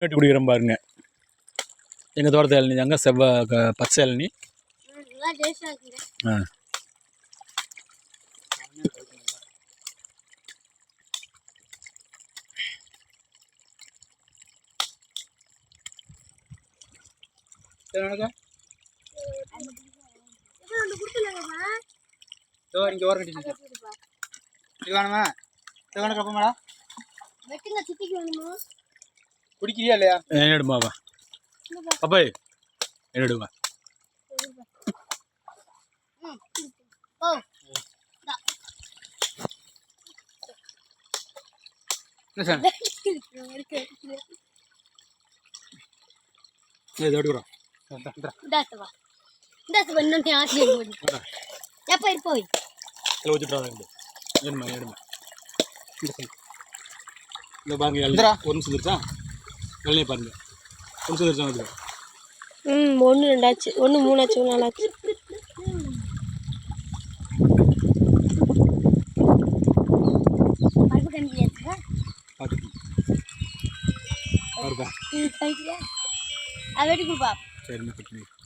வெட்டி குடிக்கிறோம் பாருங்க. எங்கள் தோட்டத்து இளநீ தாங்க, பச்சை இளநீ. ஆ இங்கே ஓரம் கட்டி இது வேணுமா? இது வேணும் கப்பமாடா குடிக்கிறியா இல்லையா? என்னடுமாவா அப்பாய் என்னடுவா சார் ஒன்று ரெண்டாச்சு, ஒன்று மூணாச்சு, ஒன்று நாலாச்சு. சரிம்மா.